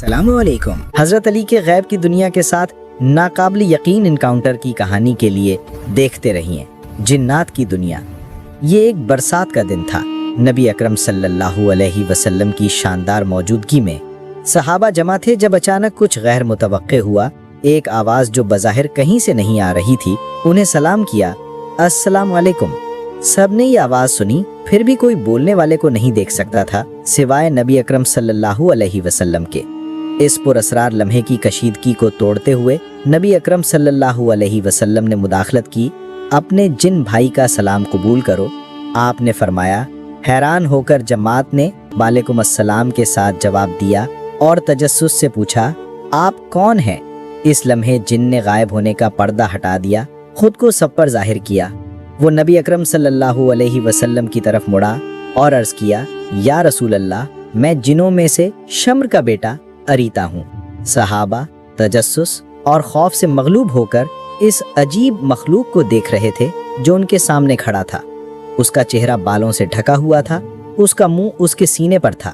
السلام علیکم۔ حضرت علی کے غیب کی دنیا کے ساتھ ناقابل یقین انکاؤنٹر کی کہانی کے لیے دیکھتے رہیے جنات کی دنیا۔ یہ ایک برسات کا دن تھا۔ نبی اکرم صلی اللہ علیہ وسلم کی شاندار موجودگی میں صحابہ جمع تھے جب اچانک کچھ غیر متوقع ہوا۔ ایک آواز جو بظاہر کہیں سے نہیں آ رہی تھی انہیں سلام کیا، السلام علیکم۔ سب نے یہ آواز سنی، پھر بھی کوئی بولنے والے کو نہیں دیکھ سکتا تھا سوائے نبی اکرم صلی اللہ علیہ وسلم کے۔ اس پر اسرار لمحے کی کشیدگی کو توڑتے ہوئے نبی اکرم صلی اللہ علیہ وسلم نے مداخلت کی، اپنے جن بھائی کا سلام قبول کرو۔ آپ نے فرمایا۔ حیران ہو کر جماعت نے وعلیکم السلام کے ساتھ جواب دیا اور تجسس سے پوچھا، آپ کون ہیں؟ اس لمحے جن نے غائب ہونے کا پردہ ہٹا دیا، خود کو سب پر ظاہر کیا۔ وہ نبی اکرم صلی اللہ علیہ وسلم کی طرف مڑا اور عرض کیا، یا رسول اللہ، میں جنوں میں سے شمر کا بیٹا اریتا ہوں۔ صحابہ تجسس اور خوف سے مغلوب ہو کر اس عجیب مخلوق کو دیکھ رہے تھے جو ان کے سامنے کھڑا تھا۔ اس کا چہرہ بالوں سے ڈھکا ہوا تھا، اس کا منہ اس کے سینے پر تھا،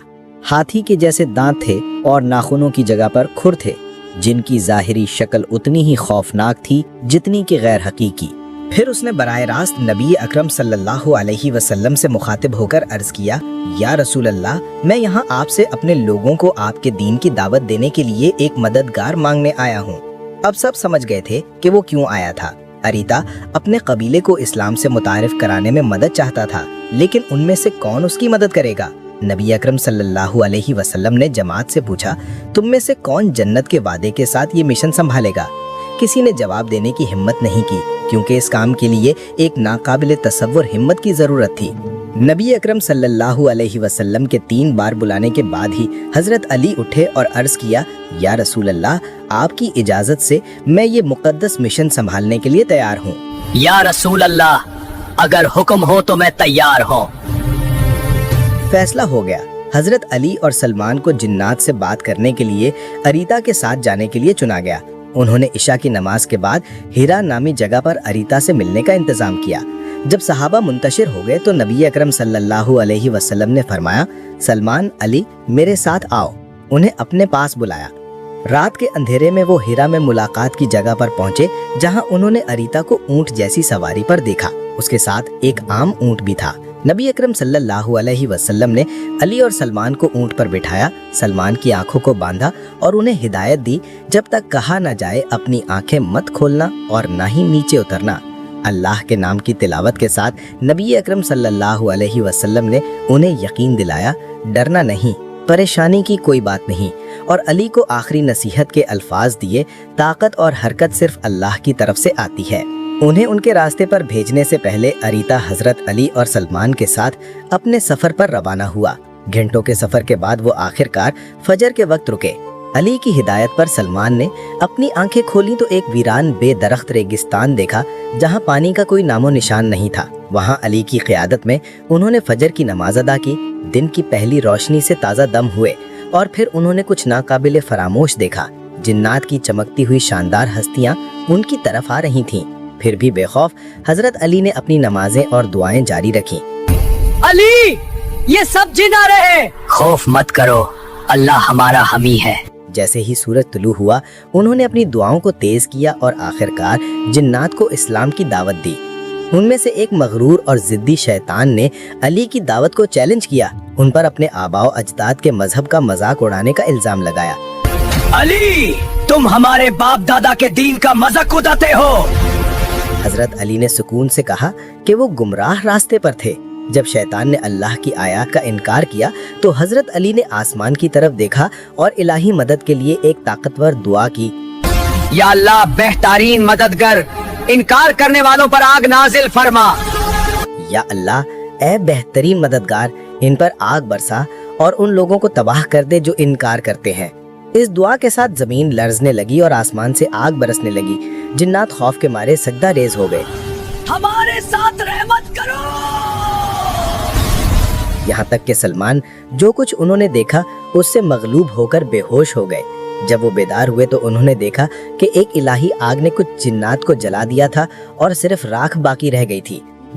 ہاتھی کے جیسے دانت تھے اور ناخنوں کی جگہ پر کھر تھے، جن کی ظاہری شکل اتنی ہی خوفناک تھی جتنی کہ غیر حقیقی۔ پھر اس نے براہ راست نبی اکرم صلی اللہ علیہ وسلم سے مخاطب ہو کر عرض کیا، یا رسول اللہ، میں یہاں آپ سے اپنے لوگوں کو آپ کے دین کی دعوت دینے کے لیے ایک مددگار مانگنے آیا ہوں۔ اب سب سمجھ گئے تھے کہ وہ کیوں آیا تھا۔ اریتا اپنے قبیلے کو اسلام سے متعارف کرانے میں مدد چاہتا تھا، لیکن ان میں سے کون اس کی مدد کرے گا؟ نبی اکرم صلی اللہ علیہ وسلم نے جماعت سے پوچھا، تم میں سے کون جنت کے وعدے کے ساتھ یہ مشن سنبھالے گا؟ کسی نے جواب دینے کی ہمت نہیں کی، کیونکہ اس کام کے لیے ایک ناقابل تصور ہمت کی ضرورت تھی۔ نبی اکرم صلی اللہ علیہ وسلم کے 3 بار بلانے کے بعد ہی حضرت علی اٹھے اور عرض کیا، یا رسول اللہ، آپ کی اجازت سے میں یہ مقدس مشن سنبھالنے کے لیے تیار ہوں۔ یا رسول اللہ، اگر حکم ہو تو میں تیار ہوں۔ فیصلہ ہو گیا۔ حضرت علی اور سلمان کو جنات سے بات کرنے کے لیے اریتا کے ساتھ جانے کے لیے چنا گیا۔ انہوں نے عشاء کی نماز کے بعد ہیرا نامی جگہ پر اریتا سے ملنے کا انتظام کیا۔ جب صحابہ منتشر ہو گئے تو نبی اکرم صلی اللہ علیہ وسلم نے فرمایا، سلمان، علی، میرے ساتھ آؤ۔ انہیں اپنے پاس بلایا۔ رات کے اندھیرے میں وہ ہیرا میں ملاقات کی جگہ پر پہنچے، جہاں انہوں نے اریتا کو اونٹ جیسی سواری پر دیکھا۔ اس کے ساتھ ایک عام اونٹ بھی تھا۔ نبی اکرم صلی اللہ علیہ وسلم نے علی اور سلمان کو اونٹ پر بٹھایا، سلمان کی آنکھوں کو باندھا اور انہیں ہدایت دی، جب تک کہا نہ جائے اپنی آنکھیں مت کھولنا اور نہ ہی نیچے اترنا۔ اللہ کے نام کی تلاوت کے ساتھ نبی اکرم صلی اللہ علیہ وسلم نے انہیں یقین دلایا، ڈرنا نہیں، پریشانی کی کوئی بات نہیں، اور علی کو آخری نصیحت کے الفاظ دیے، طاقت اور حرکت صرف اللہ کی طرف سے آتی ہے۔ انہیں ان کے راستے پر بھیجنے سے پہلے اریتا حضرت علی اور سلمان کے ساتھ اپنے سفر پر روانہ ہوا۔ گھنٹوں کے سفر کے بعد وہ آخرکار فجر کے وقت رکے۔ علی کی ہدایت پر سلمان نے اپنی آنکھیں کھولی تو ایک ویران بے درخت ریگستان دیکھا، جہاں پانی کا کوئی نام و نشان نہیں تھا۔ وہاں علی کی قیادت میں انہوں نے فجر کی نماز ادا کی، دن کی پہلی روشنی سے تازہ دم ہوئے، اور پھر انہوں نے کچھ ناقابل فراموش دیکھا۔ جنات کی چمکتی ہوئی شاندار ہستیاں ان کی طرف آ رہی تھیں۔ پھر بھی بے خوف حضرت علی نے اپنی نمازیں اور دعائیں جاری رکھیں۔ علی، یہ سب جن آ رہے ہیں، خوف مت کرو، اللہ ہمارا حامی ہے۔ جیسے ہی سورج طلوع ہوا، انہوں نے اپنی دعاؤں کو تیز کیا اور آخرکار جنات کو اسلام کی دعوت دی۔ ان میں سے ایک مغرور اور ضدی شیطان نے علی کی دعوت کو چیلنج کیا، ان پر اپنے آباء و اجداد کے مذہب کا مذاق اڑانے کا الزام لگایا۔ علی، تم ہمارے باپ دادا کے دین کا مذاق اڑاتے ہو۔ حضرت علی نے سکون سے کہا کہ وہ گمراہ راستے پر تھے۔ جب شیطان نے اللہ کی آیات کا انکار کیا تو حضرت علی نے آسمان کی طرف دیکھا اور الہی مدد کے لیے ایک طاقتور دعا کی، یا اللہ، بہترین مددگار، انکار کرنے والوں پر آگ نازل فرما۔ یا اللہ، اے بہترین مددگار، ان پر آگ برسا اور ان لوگوں کو تباہ کر دے جو انکار کرتے ہیں۔ اس دعا کے ساتھ زمین لرزنے لگی اور آسمان سے آگ برسنے لگی۔ جنات خوف کے مارے سجدہ ریز ہو گئے۔ ہمارے ساتھ رحمت کرو۔ یہاں تک کہ سلمان جو کچھ انہوں نے دیکھا اس سے مغلوب ہو کر بے ہوش ہو گئے۔ جب وہ بیدار ہوئے تو انہوں نے دیکھا کہ ایک الہی آگ نے کچھ جنات کو جلا دیا تھا اور صرف راکھ باقی رہ گئی تھی۔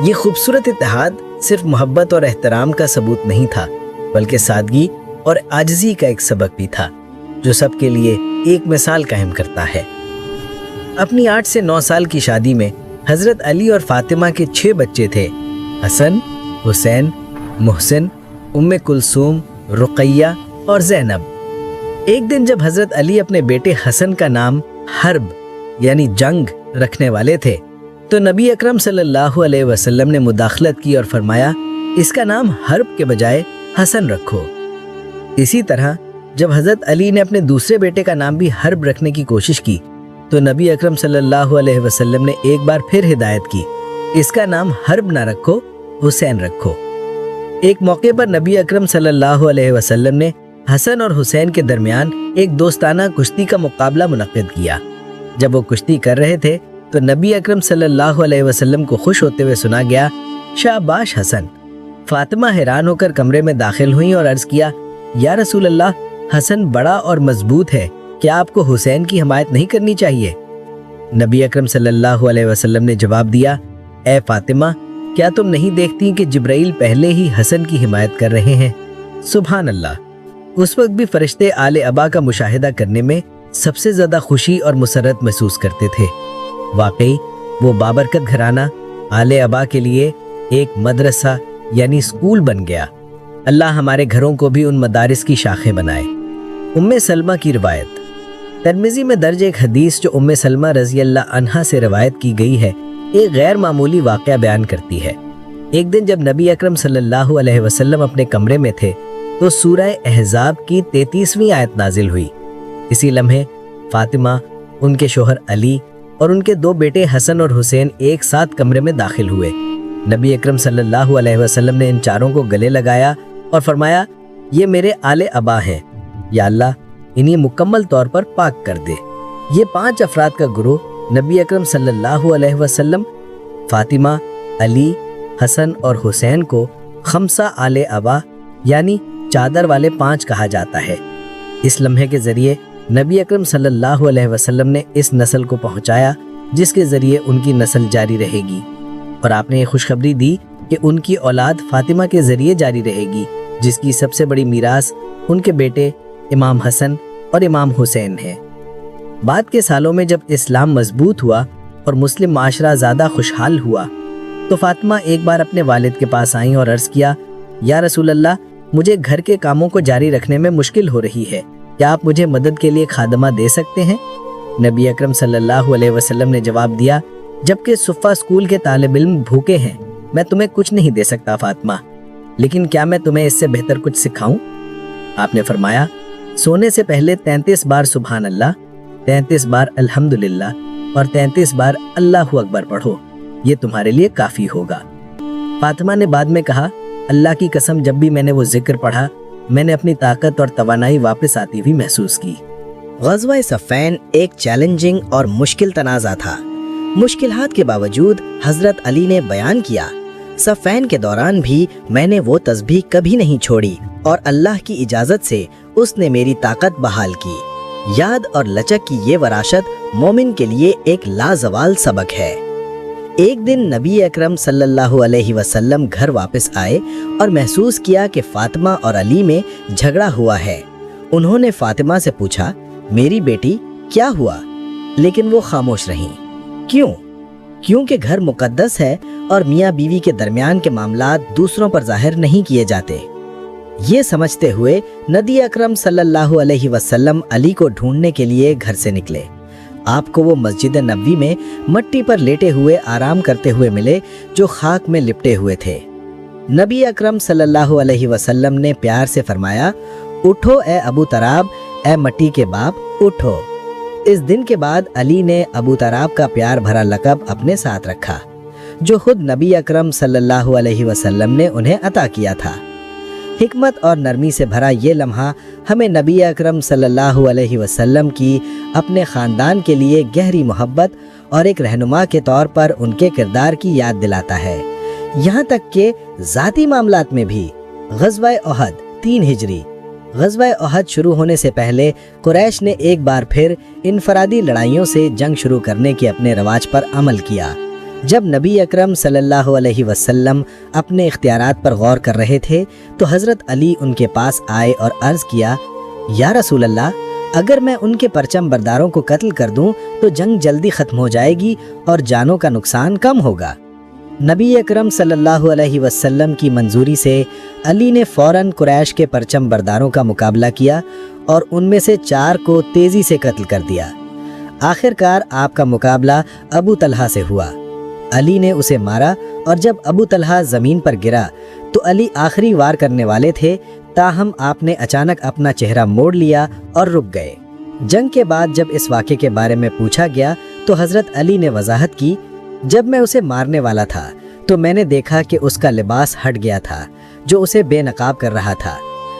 یہ خوبصورت اتحاد صرف محبت اور احترام کا ثبوت نہیں تھا، بلکہ سادگی اور عاجزی کا ایک سبق بھی تھا جو سب کے لیے ایک مثال قائم کرتا ہے۔ اپنی 8 سے 9 سال کی شادی میں حضرت علی اور فاطمہ کے 6 بچے تھے: حسن، حسین، محسن، ام کلثوم، رقیہ اور زینب۔ ایک دن جب حضرت علی اپنے بیٹے حسن کا نام حرب یعنی جنگ رکھنے والے تھے تو نبی اکرم صلی اللہ علیہ وسلم نے مداخلت کی اور فرمایا، اس کا نام حرب کے بجائے حسن رکھو۔ اسی طرح جب حضرت علی نے اپنے دوسرے بیٹے کا نام بھی حرب رکھنے کی کوشش کی تو نبی اکرم صلی اللہ علیہ وسلم نے ایک بار پھر ہدایت کی، اس کا نام حرب نہ رکھو، حسین رکھو۔ ایک موقع پر نبی اکرم صلی اللہ علیہ وسلم نے حسن اور حسین کے درمیان ایک دوستانہ کشتی کا مقابلہ منعقد کیا۔ جب وہ کشتی کر رہے تھے تو نبی اکرم صلی اللہ علیہ وسلم کو خوش ہوتے ہوئے سنا گیا، شاباش حسن۔ فاطمہ حیران ہو کر کمرے میں داخل ہوئیں اور عرض کیا، یا رسول اللہ، حسن بڑا اور مضبوط ہے، کیا آپ کو حسین کی حمایت نہیں کرنی چاہیے؟ نبی اکرم صلی اللہ علیہ وسلم نے جواب دیا، اے فاطمہ، کیا تم نہیں دیکھتی کہ جبرائیل پہلے ہی حسن کی حمایت کر رہے ہیں؟ سبحان اللہ۔ اس وقت بھی فرشتے آل ابا کا مشاہدہ کرنے میں سب سے زیادہ خوشی اور مسرت محسوس کرتے تھے۔ واقعی وہ بابرکت گھرانہ آل ابا کے لیے ایک مدرسہ یعنی اسکول بن گیا۔ اللہ ہمارے گھروں کو بھی ان مدارس کی شاخیں بنائے۔ ام سلمہ کی روایت۔ ترمذی میں درج ایک حدیث جو ام سلمہ رضی اللہ عنہا سے روایت کی گئی ہے، ایک غیر معمولی واقعہ بیان کرتی ہے۔ ایک دن جب نبی اکرم صلی اللہ علیہ وسلم اپنے کمرے میں تھے تو سورہ احزاب کی 33ویں آیت نازل ہوئی۔ اسی لمحے فاطمہ، ان کے شوہر علی اور ان کے 2 بیٹے حسن اور حسین ایک ساتھ کمرے میں داخل ہوئے۔ نبی اکرم صلی اللہ علیہ وسلم نے ان چاروں کو گلے لگایا اور فرمایا، یہ میرے آل ابا ہیں، یا اللہ انہیں مکمل طور پر پاک کر دے۔ یہ 5 افراد کا گروہ نبی اکرم صلی اللہ علیہ وسلم، فاطمہ، علی، حسن اور حسین کو خمسہ آل ابا یعنی چادر والے 5 کہا جاتا ہے۔ اس لمحے کے ذریعے نبی اکرم صلی اللہ علیہ وسلم نے اس نسل کو پہنچایا جس کے ذریعے ان کی نسل جاری رہے گی، اور آپ نے یہ خوشخبری دی کہ ان کی اولاد فاطمہ کے ذریعے جاری رہے گی، جس کی سب سے بڑی میراث ان کے بیٹے امام حسن اور امام حسین ہیں۔ بعد کے سالوں میں جب اسلام مضبوط ہوا اور مسلم معاشرہ زیادہ خوشحال ہوا تو فاطمہ ایک بار اپنے والد کے پاس آئیں اور عرض کیا، یا رسول اللہ، مجھے گھر کے کاموں کو جاری رکھنے میں مشکل ہو رہی ہے، کیا آپ مجھے مدد کے لیے خادمہ دے سکتے ہیں؟ نبی اکرم صلی اللہ علیہ وسلم نے جواب دیا، جبکہ صفہ اسکول کے طالب علم بھوکے ہیں، میں تمہیں کچھ نہیں دے سکتا فاطمہ، لیکن کیا میں تمہیں اس سے بہتر کچھ سکھاؤں؟ آپ نے فرمایا، سونے سے پہلے 33 بار سبحان اللہ، 33 بار الحمدللہ اور 33 بار اللہ اکبر پڑھو، یہ تمہارے لیے کافی ہوگا۔ فاطمہ نے بعد میں کہا، اللہ کی قسم، جب بھی میں نے وہ ذکر پڑھا میں نے اپنی طاقت اور توانائی واپس آتی ہوئی محسوس کی۔ غزوہ صفین ایک چیلنجنگ اور مشکل تنازع تھا۔ مشکلات کے باوجود حضرت علی نے بیان کیا، صفین کے دوران بھی میں نے وہ تسبیح کبھی نہیں چھوڑی اور اللہ کی اجازت سے اس نے میری طاقت بحال کی۔ یاد اور لچک کی یہ وراثت مومن کے لیے ایک لازوال سبق ہے۔ ایک دن نبی اکرم صلی اللہ علیہ وسلم گھر واپس آئے اور محسوس کیا کہ فاطمہ اور علی میں جھگڑا ہوا ہے۔ انہوں نے فاطمہ سے پوچھا، میری بیٹی کیا ہوا؟ لیکن وہ خاموش رہیں۔ کیوں؟ کیونکہ گھر مقدس ہے اور میاں بیوی کے درمیان کے معاملات دوسروں پر ظاہر نہیں کیے جاتے۔ یہ سمجھتے ہوئے نبی اکرم صلی اللہ علیہ وسلم علی کو ڈھونڈنے کے لیے گھر سے نکلے۔ آپ کو وہ مسجد نبوی میں مٹی پر لیٹے ہوئے آرام کرتے ہوئے ملے جو خاک میں لپٹے ہوئے تھے۔ نبی اکرم صلی اللہ علیہ وسلم نے پیار سے فرمایا، اٹھو اے ابو تراب، اے مٹی کے باپ اٹھو۔ اس دن کے بعد علی نے ابو تراب کا پیار بھرا لقب اپنے ساتھ رکھا جو خود نبی اکرم صلی اللہ علیہ وسلم نے انہیں عطا کیا تھا۔ حکمت اور نرمی سے بھرا یہ لمحہ ہمیں نبی اکرم صلی اللہ علیہ وسلم کی اپنے خاندان کے لیے گہری محبت اور ایک رہنما کے طور پر ان کے کردار کی یاد دلاتا ہے۔ یہاں تک کہ ذاتی معاملات میں بھی غزوہ احد 3 ہجری، غزوہ احد شروع ہونے سے پہلے قریش نے ایک بار پھر انفرادی لڑائیوں سے جنگ شروع کرنے کے اپنے رواج پر عمل کیا۔ جب نبی اکرم صلی اللہ علیہ وسلم اپنے اختیارات پر غور کر رہے تھے تو حضرت علی ان کے پاس آئے اور عرض کیا، یا رسول اللہ، اگر میں ان کے پرچم برداروں کو قتل کر دوں تو جنگ جلدی ختم ہو جائے گی اور جانوں کا نقصان کم ہوگا۔ نبی اکرم صلی اللہ علیہ وسلم کی منظوری سے علی نے فوراً قریش کے پرچم برداروں کا مقابلہ کیا اور ان میں سے 4 کو تیزی سے قتل کر دیا۔ آخر کار آپ کا مقابلہ ابو طلحہ سے ہوا۔ علی نے اسے مارا اور جب ابو طلحہ زمین پر گرا تو علی آخری وار کرنے والے تھے، تاہم آپ نے اچانک اپنا چہرہ موڑ لیا اور رک گئے۔ جنگ کے بعد جب اس واقعے کے بارے میں پوچھا گیا تو حضرت علی نے وضاحت کی، جب میں اسے مارنے والا تھا تو میں نے دیکھا کہ اس کا لباس ہٹ گیا تھا جو اسے بے نقاب کر رہا تھا۔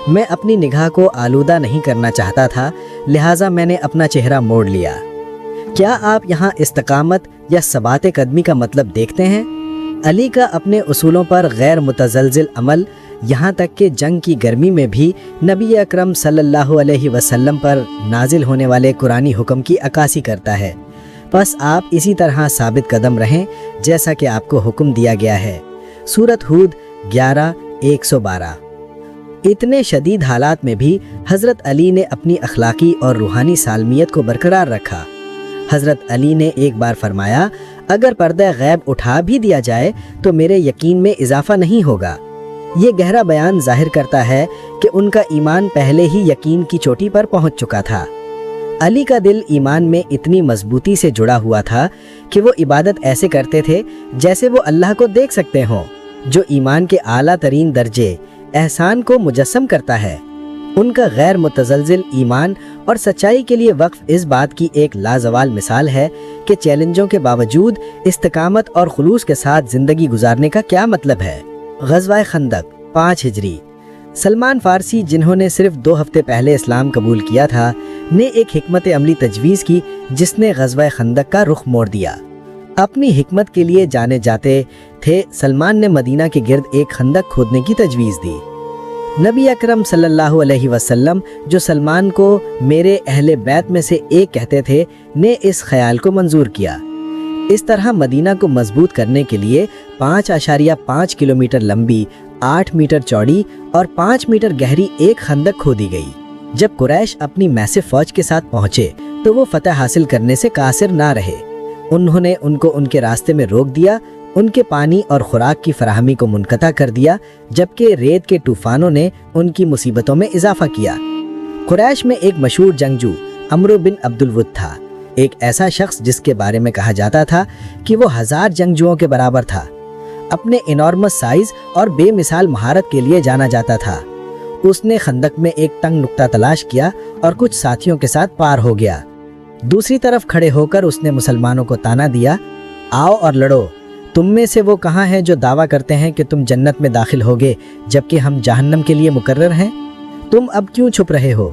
میں اپنی نگاہ کو آلودہ نہیں کرنا چاہتا تھا، لہٰذا میں نے اپنا چہرہ موڑ لیا۔ کیا آپ یہاں استقامت یا ثبات قدمی کا مطلب دیکھتے ہیں؟ علی کا اپنے اصولوں پر غیر متزلزل عمل یہاں تک کہ جنگ کی گرمی میں بھی نبی اکرم صلی اللہ علیہ وسلم پر نازل ہونے والے قرآنی حکم کی عکاسی کرتا ہے۔ بس آپ اسی طرح ثابت قدم رہیں جیسا کہ آپ کو حکم دیا گیا ہے۔ سورۃ ہود 11:112۔ اتنے شدید حالات میں بھی حضرت علی نے اپنی اخلاقی اور روحانی سالمیت کو برقرار رکھا۔ حضرت علی نے ایک بار فرمایا، اگر پردہ غیب اٹھا بھی دیا جائے تو میرے یقین میں اضافہ نہیں ہوگا۔ یہ گہرا بیان ظاہر کرتا ہے کہ ان کا ایمان پہلے ہی یقین کی چوٹی پر پہنچ چکا تھا۔ علی کا دل ایمان میں اتنی مضبوطی سے جڑا ہوا تھا کہ وہ عبادت ایسے کرتے تھے جیسے وہ اللہ کو دیکھ سکتے ہوں، جو ایمان کے اعلیٰ ترین درجے احسان کو مجسم کرتا ہے۔ ان کا غیر متزلزل ایمان اور سچائی کے لیے وقف اس بات کی ایک لازوال مثال ہے کہ چیلنجوں کے باوجود استقامت اور خلوص کے ساتھ زندگی گزارنے کا کیا مطلب ہے۔ غزوہ خندق 5 ہجری۔ سلمان فارسی، جنہوں نے صرف 2 ہفتے پہلے اسلام قبول کیا تھا، نے ایک حکمت عملی تجویز کی جس نے غزوہ خندق کا رخ موڑ دیا۔ اپنی حکمت کے لیے جانے جاتے تھے، سلمان نے مدینہ کے گرد ایک خندق کھودنے کی تجویز دی۔ نبی اکرم صلی اللہ علیہ وسلم، جو سلمان کو میرے اہل بیت میں سے ایک کہتے تھے، نے اس خیال کو منظور کیا۔ اس طرح مدینہ کو مضبوط کرنے کے لیے 5.5 کلومیٹر لمبی، 8 میٹر چوڑی اور 5 میٹر گہری ایک خندق کھودی گئی۔ جب قریش اپنی میسف فوج کے ساتھ پہنچے تو وہ فتح حاصل کرنے سے قاصر نہ رہے۔ انہوں نے ان کو ان کے راستے میں روک دیا، ان کے پانی اور خوراک کی فراہمی کو منقطع کر دیا، جبکہ ریت کے طوفانوں نے ان کی مصیبتوں میں اضافہ کیا۔ قریش میں ایک مشہور جنگجو عمرو بن عبد الود تھا، ایک ایسا شخص جس کے بارے میں کہا جاتا تھا کہ وہ 1000 جنگجوؤں کے برابر تھا۔ اپنے انارمس سائز اور بے مثال مہارت کے لیے جانا جاتا تھا۔ اس نے خندق میں ایک تنگ نقطہ تلاش کیا اور کچھ ساتھیوں کے ساتھ پار ہو گیا۔ دوسری طرف کھڑے ہو کر اس نے مسلمانوں کو تانا دیا، آؤ اور لڑو، تم میں سے وہ کہاں ہیں جو دعویٰ کرتے ہیں کہ تم جنت میں داخل ہوگے جبکہ ہم جہنم کے لیے مقرر ہیں؟ تم اب کیوں چھپ رہے ہو؟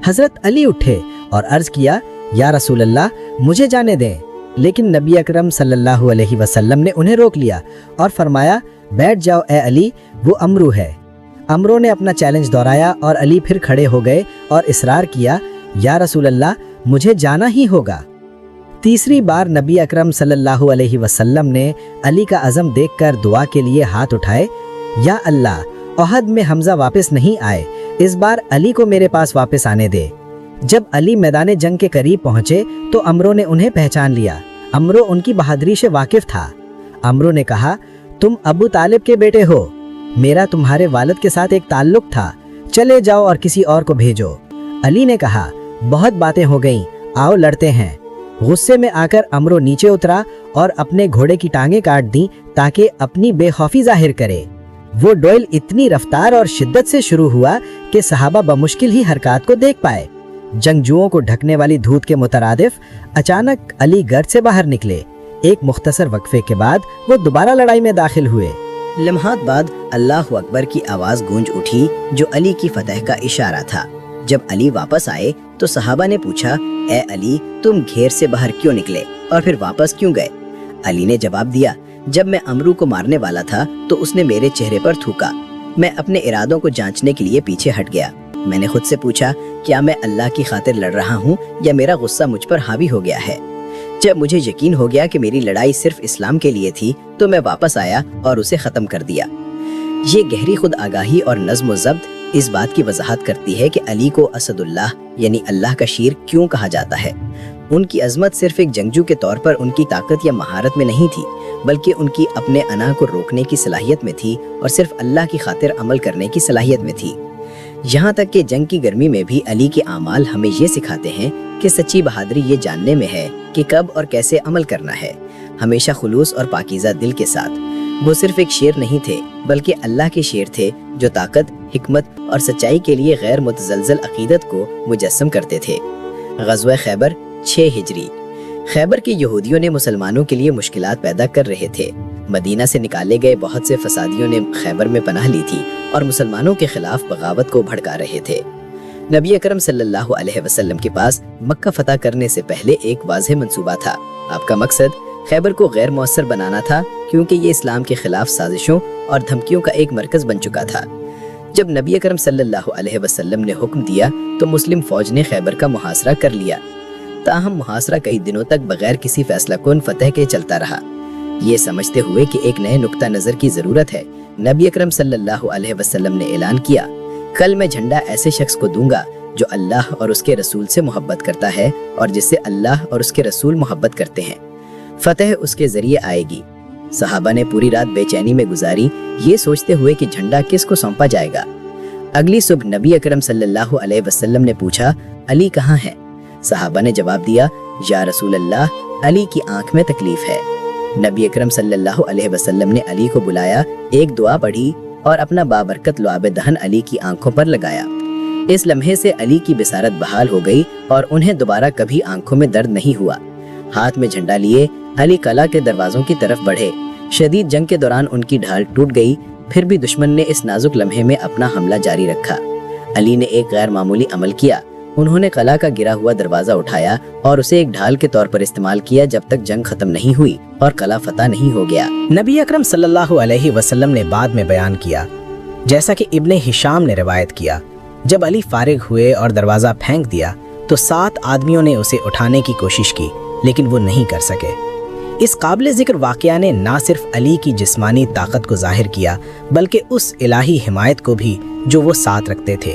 حضرت علی اٹھے اور عرض کیا، یا رسول اللہ، مجھے جانے دیں۔ لیکن نبی اکرم صلی اللہ علیہ وسلم نے انہیں روک لیا اور فرمایا، بیٹھ جاؤ اے علی، وہ عمرو ہے۔ عمرو نے اپنا چیلنج دہرایا اور علی پھر کھڑے ہو گئے اور اصرار کیا، یا رسول اللہ، مجھے جانا ہی ہوگا۔ تیسری بار نبی اکرم صلی اللہ علیہ وسلم نے علی کا عزم دیکھ کر دعا کے لیے ہاتھ اٹھائے، یا اللہ، احد میں حمزہ واپس نہیں آئے، اس بار علی کو میرے پاس واپس آنے دے۔ جب علی میدان جنگ کے قریب پہنچے تو عمرو نے انہیں پہچان لیا۔ عمرو ان کی بہادری سے واقف تھا۔ عمرو نے کہا، تم ابو طالب کے بیٹے ہو، میرا تمہارے والد کے ساتھ ایک تعلق تھا، چلے جاؤ اور کسی اور کو بھیجو۔ علی نے کہا، بہت باتیں ہو گئیں، آؤ لڑتے ہیں۔ غصے میں آ کر عمرو نیچے اترا اور اپنے گھوڑے کی ٹانگیں کاٹ دیں تاکہ اپنی بے خوفی ظاہر کرے۔ وہ ڈوئل اتنی رفتار اور شدت سے شروع ہوا کہ صحابہ بمشکل ہی حرکات کو دیکھ پائے۔ جنگجوؤں کو ڈھکنے والی دھوت کے مترادف اچانک علی گھر سے باہر نکلے۔ ایک مختصر وقفے کے بعد وہ دوبارہ لڑائی میں داخل ہوئے۔ لمحات بعد اللہ اکبر کی آواز گونج اٹھی جو علی کی فتح کا اشارہ تھا۔ جب علی واپس آئے تو صحابہ نے پوچھا، اے علی، تم گھیر سے باہر کیوں نکلے اور پھر واپس کیوں گئے؟ علی نے جواب دیا، جب میں عمرو کو مارنے والا تھا تو اس نے میرے چہرے پر تھوکا۔ میں اپنے ارادوں کو جانچنے کے لیے پیچھے ہٹ گیا۔ میں نے خود سے پوچھا، کیا میں اللہ کی خاطر لڑ رہا ہوں یا میرا غصہ مجھ پر حاوی ہو گیا ہے؟ جب مجھے یقین ہو گیا کہ میری لڑائی صرف اسلام کے لیے تھی تو میں واپس آیا اور اسے ختم کر دیا۔ یہ گہری خود آگاہی اور نظم و ضبط اس بات کی وضاحت کرتی ہے کہ علی کو اسد اللہ یعنی اللہ کا شیر کیوں کہا جاتا ہے۔ ان کی عظمت صرف ایک جنگجو کے طور پر ان کی طاقت یا مہارت میں نہیں تھی، بلکہ ان کی اپنے انا کو روکنے کی صلاحیت میں تھی اور صرف اللہ کی خاطر عمل کرنے کی صلاحیت میں تھی۔ یہاں تک کہ جنگ کی گرمی میں بھی علی کے اعمال ہمیں یہ سکھاتے ہیں کہ سچی بہادری یہ جاننے میں ہے کہ کب اور کیسے عمل کرنا ہے، ہمیشہ خلوص اور پاکیزہ دل کے ساتھ۔ وہ صرف ایک شیر نہیں تھے بلکہ اللہ کے شیر تھے جو طاقت، حکمت اور سچائی کے لیے غیر متزلزل عقیدت کو مجسم کرتے تھے۔ غزوہ خیبر 6 ہجری۔ خیبر کے یہودیوں نے مسلمانوں کے لیے مشکلات پیدا کر رہے تھے۔ مدینہ سے نکالے گئے بہت سے فسادیوں نے خیبر میں پناہ لی تھی اور مسلمانوں کے خلاف بغاوت کو بھڑکا رہے تھے۔ نبی اکرم صلی اللہ علیہ وسلم کے پاس مکہ فتح کرنے سے پہلے ایک واضح منصوبہ تھا۔ آپ کا مقصد خیبر کو غیر مؤثر بنانا تھا، کیونکہ یہ اسلام کے خلاف سازشوں اور دھمکیوں کا ایک مرکز بن چکا تھا۔ جب نبی اکرم صلی اللہ علیہ وسلم نے حکم دیا تو مسلم فوج نے خیبر کا محاصرہ کر لیا۔ تاہم محاصرہ کئی دنوں تک بغیر کسی فیصلہ کن فتح کے چلتا رہا۔ یہ سمجھتے ہوئے کہ ایک نئے نقطہ نظر کی ضرورت ہے، نبی اکرم صلی اللہ علیہ وسلم نے اعلان کیا، کل میں جھنڈا ایسے شخص کو دوں گا جو اللہ اور اس کے رسول سے محبت کرتا ہے اور جس سے اللہ اور اس کے رسول محبت کرتے ہیں۔ فتح اس کے ذریعے آئے گی۔ صحابہ نے پوری رات بے چینی میں گزاری، یہ سوچتے ہوئے کہ جھنڈا کس کو سونپا جائے گا۔ اگلی صبح نبی اکرم صلی اللہ علیہ وسلم نے پوچھا، علی کہاں ہے؟ صحابہ نے جواب دیا، یا رسول اللہ، علی کی آنکھ میں تکلیف ہے۔ نبی اکرم صلی اللہ علیہ وسلم نے علی کو بلایا، ایک دعا پڑھی اور اپنا بابرکت لعاب دہن علی کی آنکھوں پر لگایا۔ اس لمحے سے علی کی بصارت بحال ہو گئی اور انہیں دوبارہ کبھی آنکھوں میں درد نہیں ہوا۔ ہاتھ میں جھنڈا لیے علی قلعہ کے دروازوں کی طرف بڑھے۔ شدید جنگ کے دوران ان کی ڈھال ٹوٹ گئی، پھر بھی دشمن نے اس نازک لمحے میں اپنا حملہ جاری رکھا۔ علی نے ایک غیر معمولی عمل کیا، انہوں نے قلعہ کا گرا ہوا دروازہ اٹھایا اور اسے ایک ڈھال کے طور پر استعمال کیا جب تک جنگ ختم نہیں ہوئی اور قلعہ فتح نہیں ہو گیا۔ نبی اکرم صلی اللہ علیہ وسلم نے بعد میں بیان کیا، جیسا کہ ابن ہشام نے روایت کیا، جب علی فارغ ہوئے اور دروازہ پھینک دیا تو 7 آدمیوں نے اسے اٹھانے کی کوشش کی لیکن وہ نہیں کر سکے۔ اس قابل ذکر واقعہ نے نہ صرف علی کی جسمانی طاقت کو ظاہر کیا بلکہ اس الہی حمایت کو بھی جو وہ ساتھ رکھتے تھے۔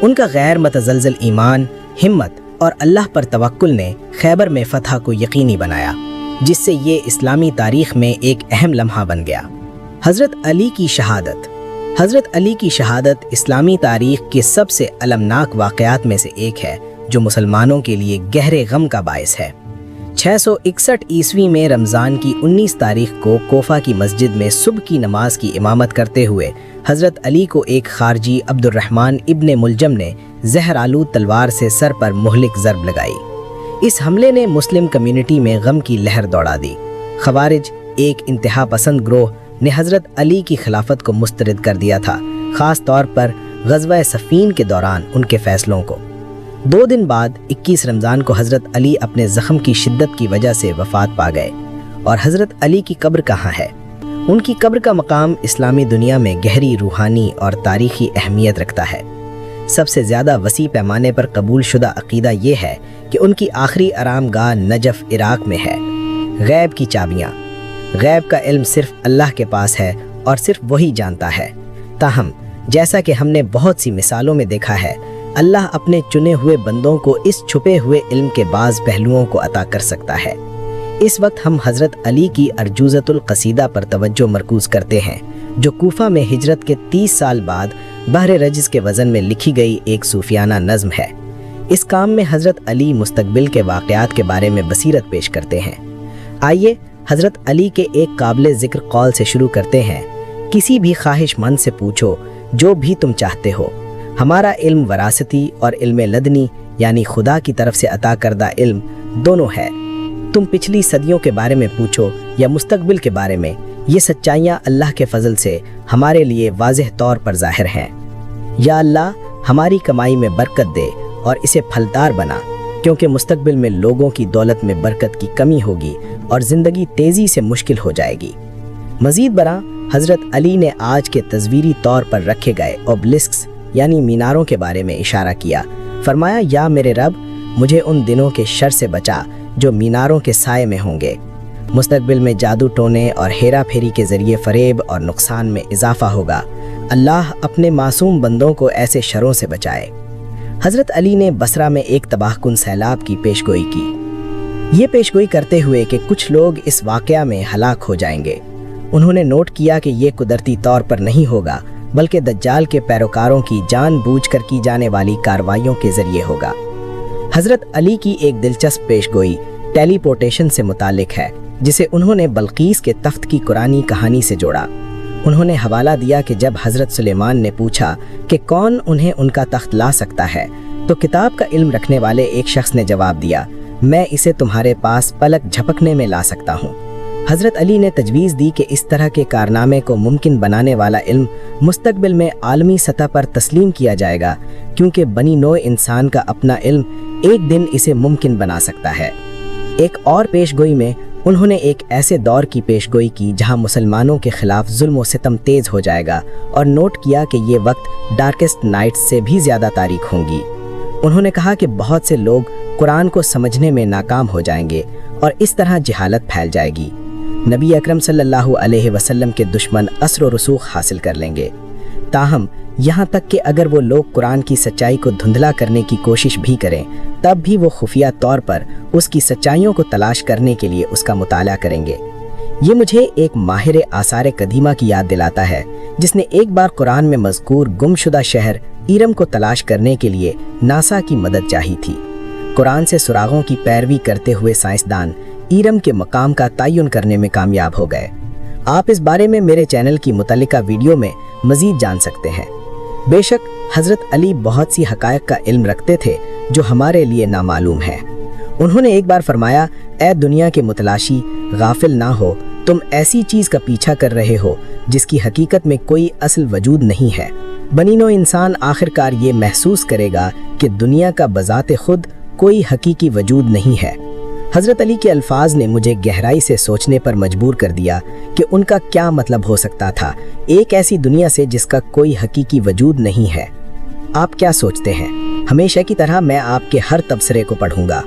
ان کا غیر متزلزل ایمان، ہمت اور اللہ پر توکل نے خیبر میں فتح کو یقینی بنایا، جس سے یہ اسلامی تاریخ میں ایک اہم لمحہ بن گیا۔ حضرت علی کی شہادت۔ حضرت علی کی شہادت اسلامی تاریخ کے سب سے المناک واقعات میں سے ایک ہے جو مسلمانوں کے لیے گہرے غم کا باعث ہے۔ 661 عیسوی میں رمضان کی 19 تاریخ کو کوفہ کی مسجد میں صبح کی نماز کی امامت کرتے ہوئے حضرت علی کو ایک خارجی عبد الرحمن ابن ملجم نے زہر آلود تلوار سے سر پر مہلک ضرب لگائی۔ اس حملے نے مسلم کمیونٹی میں غم کی لہر دوڑا دی۔ خوارج، ایک انتہا پسند گروہ، نے حضرت علی کی خلافت کو مسترد کر دیا تھا، خاص طور پر غزوہ صفین کے دوران ان کے فیصلوں کو۔ 2 دن بعد 21 رمضان کو حضرت علی اپنے زخم کی شدت کی وجہ سے وفات پا گئے۔ اور حضرت علی کی قبر کہاں ہے؟ ان کی قبر کا مقام اسلامی دنیا میں گہری روحانی اور تاریخی اہمیت رکھتا ہے۔ سب سے زیادہ وسیع پیمانے پر قبول شدہ عقیدہ یہ ہے کہ ان کی آخری آرام گاہ نجف، عراق میں ہے۔ غیب کی چابیاں۔ غیب کا علم صرف اللہ کے پاس ہے اور صرف وہی جانتا ہے۔ تاہم جیسا کہ ہم نے بہت سی مثالوں میں دیکھا ہے، اللہ اپنے چنے ہوئے بندوں کو اس چھپے ہوئے علم کے بعض پہلوؤں کو عطا کر سکتا ہے۔ اس وقت ہم حضرت علی کی ارجوزۃ القصیدہ پر توجہ مرکوز کرتے ہیں، جو کوفہ میں ہجرت کے 30 سال بعد بحر رجز کے وزن میں لکھی گئی ایک صوفیانہ نظم ہے۔ اس کام میں حضرت علی مستقبل کے واقعات کے بارے میں بصیرت پیش کرتے ہیں۔ آئیے حضرت علی کے ایک قابل ذکر قول سے شروع کرتے ہیں، کسی بھی خواہش مند سے پوچھو جو بھی تم چاہتے ہو، ہمارا علم وراثتی اور علم لدنی یعنی خدا کی طرف سے عطا کردہ علم دونوں ہے۔ تم پچھلی صدیوں کے بارے میں پوچھو یا مستقبل کے بارے میں، یہ سچائیاں اللہ کے فضل سے ہمارے لیے واضح طور پر ظاہر ہیں۔ یا اللہ ہماری کمائی میں برکت دے اور اسے پھلدار بنا، کیونکہ مستقبل میں لوگوں کی دولت میں برکت کی کمی ہوگی اور زندگی تیزی سے مشکل ہو جائے گی۔ مزید برآں حضرت علی نے آج کے تصویری طور پر رکھے گئے اوبلسکس یعنی میناروں کے بارے میں اشارہ کیا۔ فرمایا، یا میرے رب مجھے ان دنوں کے شر سے بچا جو میناروں کے سائے میں ہوں گے۔ مستقبل میں جادو ٹونے اور ہیرا پھیری کے ذریعے فریب اور نقصان میں اضافہ ہوگا۔ اللہ اپنے معصوم بندوں کو ایسے شروں سے بچائے۔ حضرت علی نے بصرہ میں ایک تباہ کن سیلاب کی پیشگوئی کی، یہ پیشگوئی کرتے ہوئے کہ کچھ لوگ اس واقعہ میں ہلاک ہو جائیں گے۔ انہوں نے نوٹ کیا کہ یہ قدرتی طور پر نہیں ہوگا بلکہ دجال کے پیروکاروں کی جان بوجھ کر کی جانے والی کارروائیوں کے ذریعے ہوگا۔ حضرت علی کی ایک دلچسپ پیشگوئی ٹیلی پورٹیشن سے متعلق ہے، جسے انہوں نے بلقیس کے تخت کی قرآنی کہانی سے جوڑا۔ انہوں نے حوالہ دیا کہ جب حضرت سلیمان نے پوچھا کہ کون انہیں ان کا تخت لا سکتا ہے، تو کتاب کا علم رکھنے والے ایک شخص نے جواب دیا، میں اسے تمہارے پاس پلک جھپکنے میں لا سکتا ہوں۔ حضرت علی نے تجویز دی کہ اس طرح کے کارنامے کو ممکن بنانے والا علم مستقبل میں عالمی سطح پر تسلیم کیا جائے گا، کیونکہ بنی نوع انسان کا اپنا علم ایک دن اسے ممکن بنا سکتا ہے۔ ایک اور پیشگوئی میں انہوں نے ایک ایسے دور کی پیشگوئی کی جہاں مسلمانوں کے خلاف ظلم و ستم تیز ہو جائے گا، اور نوٹ کیا کہ یہ وقت ڈارکسٹ نائٹس سے بھی زیادہ تاریک ہوں گی۔ انہوں نے کہا کہ بہت سے لوگ قرآن کو سمجھنے میں ناکام ہو جائیں گے اور اس طرح جہالت پھیل جائے گی۔ نبی اکرم صلی اللہ علیہ وسلم کے دشمن اثر و رسوخ حاصل کر لیں گے، تاہم یہاں تک کہ اگر وہ لوگ قرآن کی سچائی کو دھندلا کرنے کی کوشش بھی کریں، تب بھی وہ خفیہ طور پر اس کی سچائیوں کو تلاش کرنے کے لیے اس کا مطالعہ کریں گے۔ یہ مجھے ایک ماہر آثار قدیمہ کی یاد دلاتا ہے، جس نے ایک بار قرآن میں مذکور گم شدہ شہر ایرم کو تلاش کرنے کے لیے ناسا کی مدد چاہی تھی۔ قرآن سے سراغوں کی پیروی کرتے ہوئے سائنسدان ایرم کے مقام کا تعین کرنے میں کامیاب ہو گئے۔ آپ اس بارے میں میرے چینل کی متعلقہ ویڈیو میں مزید جان سکتے ہیں۔ بے شک حضرت علی بہت سی حقائق کا علم رکھتے تھے جو ہمارے لیے نامعلوم ہیں۔ انہوں نے ایک بار فرمایا، اے دنیا کے متلاشی، غافل نہ ہو، تم ایسی چیز کا پیچھا کر رہے ہو جس کی حقیقت میں کوئی اصل وجود نہیں ہے۔ بنی نوع انسان آخرکار یہ محسوس کرے گا کہ دنیا کا بذات خود کوئی حقیقی وجود نہیں ہے۔ حضرت علی کے الفاظ نے مجھے گہرائی سے سوچنے پر مجبور کر دیا کہ ان کا کیا مطلب ہو سکتا تھا ایک ایسی دنیا سے جس کا کوئی حقیقی وجود نہیں ہے۔ آپ کیا سوچتے ہیں؟ ہمیشہ کی طرح میں آپ کے ہر تبصرے کو پڑھوں گا۔